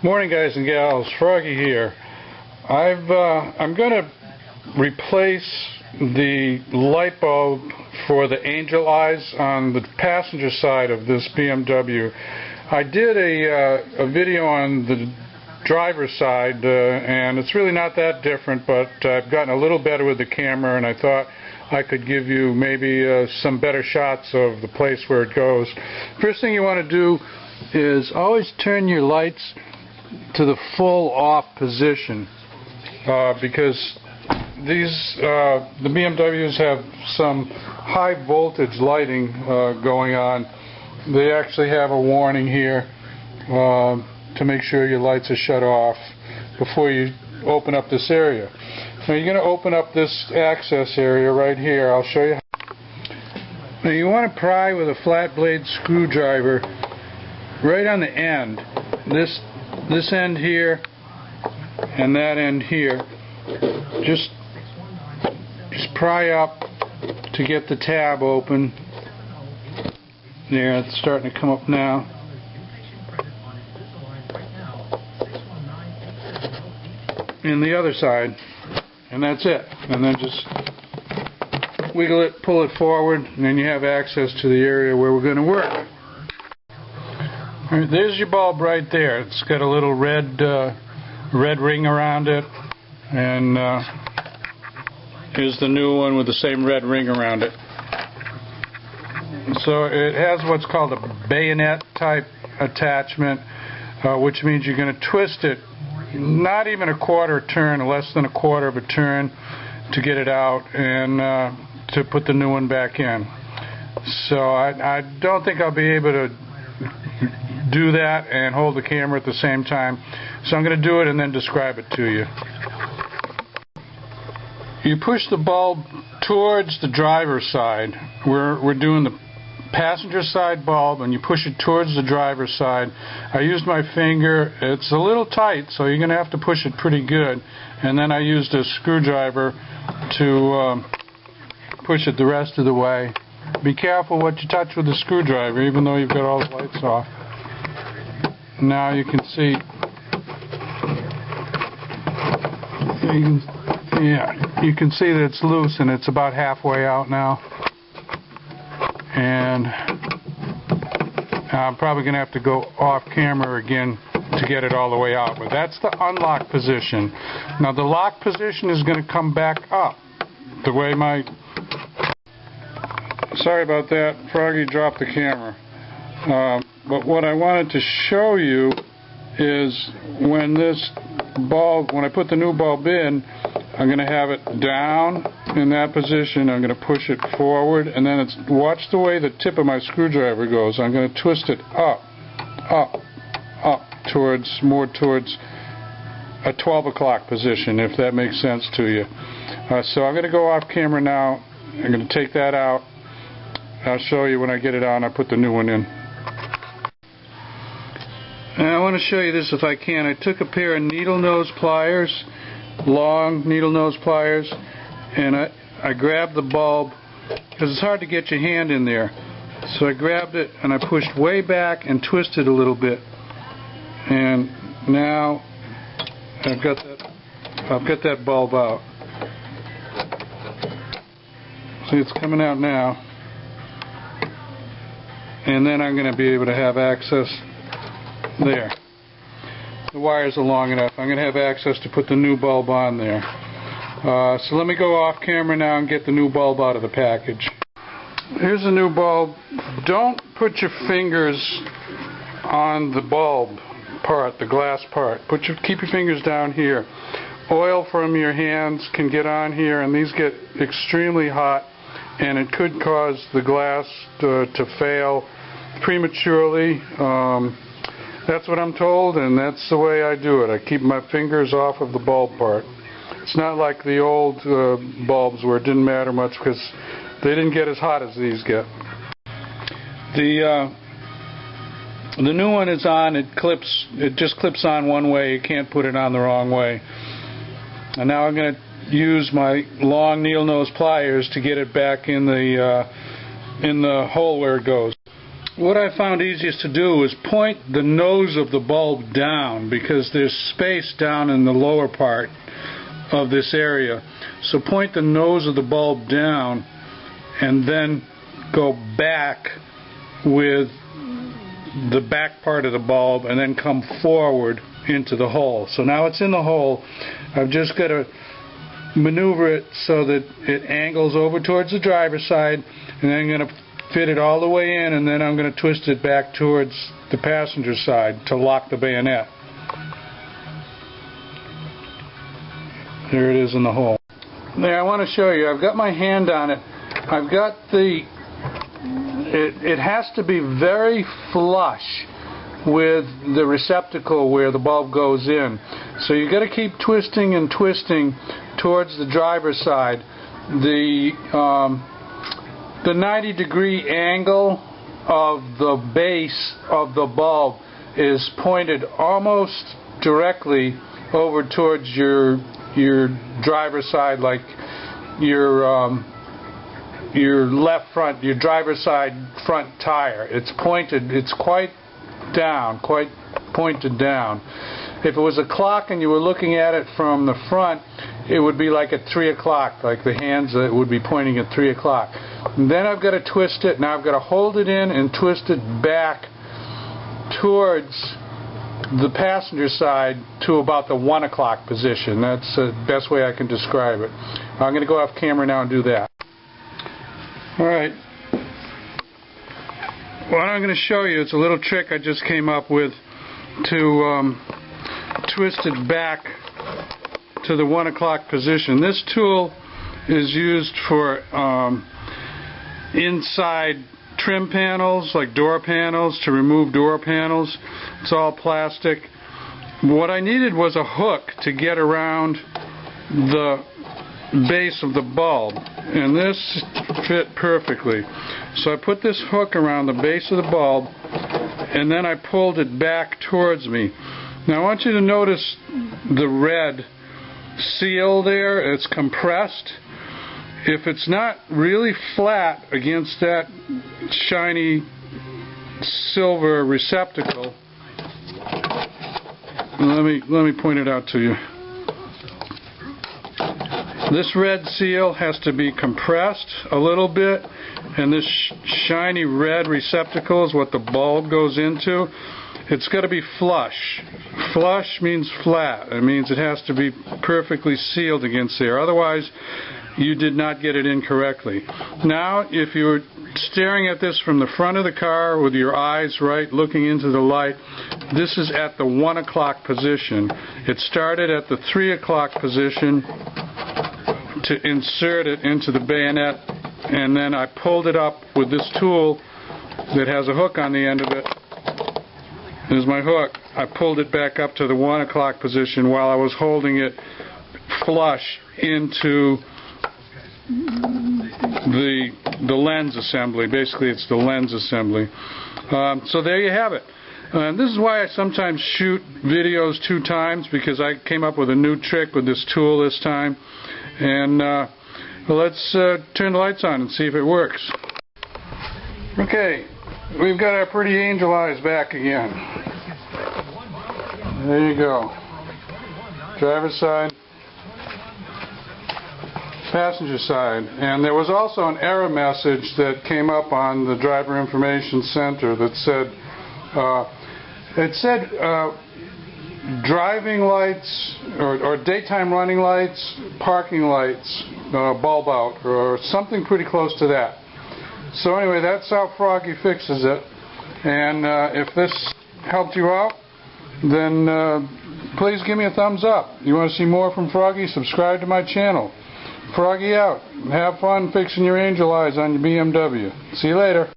Morning, guys and gals. Froggy here. I'm going to replace the light bulb for the angel eyes on the passenger side of this BMW. I did a video on the driver's side, and it's really not that different, but I've gotten a little better with the camera, and I thought I could give you maybe some better shots of the place where it goes. First thing you want to do is always turn your lights to the full off position, because the BMWs have some high voltage lighting going on. They actually have a warning here to make sure your lights are shut off before you open up this area. Now you're going to open up this access area right here. I'll show you. Now you want to pry with a flat blade screwdriver right on the end. This end here and that end here. Just pry up to get the tab open. There, it's starting to come up now. And the other side, and that's it. And then just wiggle it, pull it forward, and then you have access to the area where we're going to work. All right, there's your bulb right there. It's got a little red ring around it, and here's the new one with the same red ring around it. So it has what's called a bayonet type attachment, which means you're going to twist it not even a quarter turn, less than a quarter of a turn, to get it out and to put the new one back in. So I don't think I'll be able to do that and hold the camera at the same time, so I'm going to do it and then describe it to you. You push the bulb towards the driver's side. We're doing the passenger side bulb, and you push it towards the driver's side. I used my finger. It's a little tight, so you're going to have to push it pretty good, and then I used a screwdriver to push it the rest of the way. Be careful what you touch with the screwdriver, even though you've got all the lights off. Now you can see, you can see that it's loose, and it's about halfway out now. And I'm probably going to have to go off camera again to get it all the way out. But that's the unlock position. Now the lock position is going to come back up. The way my... Sorry about that. Froggy dropped the camera. But what I wanted to show you is when I put the new bulb in, I'm going to have it down in that position. I'm going to push it forward, and then watch the way the tip of my screwdriver goes. I'm going to twist it up, more towards a 12 o'clock position, if that makes sense to you. So I'm going to go off camera now. I'm going to take that out. I'll show you when I get it out and I put the new one in. And I want to show you this if I can. I took a pair of needle nose pliers, long needle nose pliers, and I grabbed the bulb, because it's hard to get your hand in there. So I grabbed it and I pushed way back and twisted a little bit. And now I've got that bulb out. See, it's coming out now. And then I'm going to be able to have access there. The wires are long enough. I'm going to have access to put the new bulb on there. So let me go off camera now and get the new bulb out of the package. Here's the new bulb. Don't put your fingers on the bulb part, the glass part. Keep your fingers down here. Oil from your hands can get on here, and these get extremely hot, and it could cause the glass to fail prematurely. That's what I'm told, and that's the way I do it. I keep my fingers off of the bulb part. It's not like the old bulbs where it didn't matter much, because they didn't get as hot as these get. The new one is on. It just clips on one way. You can't put it on the wrong way. And now I'm going to use my long needle nose pliers to get it back in the hole where it goes. what I found easiest to do is point the nose of the bulb down, because there's space down in the lower part of this area. So point the nose of the bulb down and then go back with the back part of the bulb and then come forward into the hole. So now it's in the hole. I've just got to maneuver it so that it angles over towards the driver's side, and then I'm going to fit it all the way in, and then I'm going to twist it back towards the passenger side to lock the bayonet. There it is in the hole. There, I want to show you, I've got my hand on it. I've got the, it has to be very flush with the receptacle where the bulb goes in. So you've got to keep twisting and twisting towards the driver's side. The 90-degree angle of the base of the bulb is pointed almost directly over towards your driver's side, like your left front, your driver's side front tire. It's pointed, it's quite down, quite pointed down. If it was a clock and you were looking at it from the front, it would be like at 3 o'clock, like the hands would be pointing at 3 o'clock. And then I've got to twist it. Now I've got to hold it in and twist it back towards the passenger side to about the 1 o'clock position. That's the best way I can describe it. I'm going to go off camera now and do that. Alright. What I'm going to show you, it's a little trick I just came up with to twist it back to the 1 o'clock position. This tool is used for inside trim panels, like door panels, to remove door panels. It's all plastic. What I needed was a hook to get around the base of the bulb, and this fit perfectly. So I put this hook around the base of the bulb, and then I pulled it back towards me. Now I want you to notice the red seal there. It's compressed. If it's not really flat against that shiny silver receptacle, let me point it out to you. This red seal has to be compressed a little bit, and this shiny red receptacle is what the bulb goes into. It's got to be flush. Flush means flat. It means it has to be perfectly sealed against there. Otherwise, you did not get it in correctly. Now, if you're staring at this from the front of the car with your eyes right, looking into the light, this is at the 1 o'clock position. It started at the 3 o'clock position to insert it into the bayonet, and then I pulled it up with this tool that has a hook on the end of it. There's my hook. I pulled it back up to the 1 o'clock position while I was holding it flush into the lens assembly. Basically, it's the lens assembly. So there you have it. This is why I sometimes shoot videos 2 times, because I came up with a new trick with this tool this time. And let's turn the lights on and see if it works. Okay, we've got our pretty angel eyes back again. There you go. Driver's side, passenger side. And there was also an error message that came up on the Driver Information Center that said, driving lights or daytime running lights, parking lights, bulb out, or something pretty close to that. So anyway, that's how Froggy fixes it. And if this helped you out, then please give me a thumbs up. You want to see more from Froggy? Subscribe to my channel. Froggy out. Have fun fixing your angel eyes on your BMW. See you later.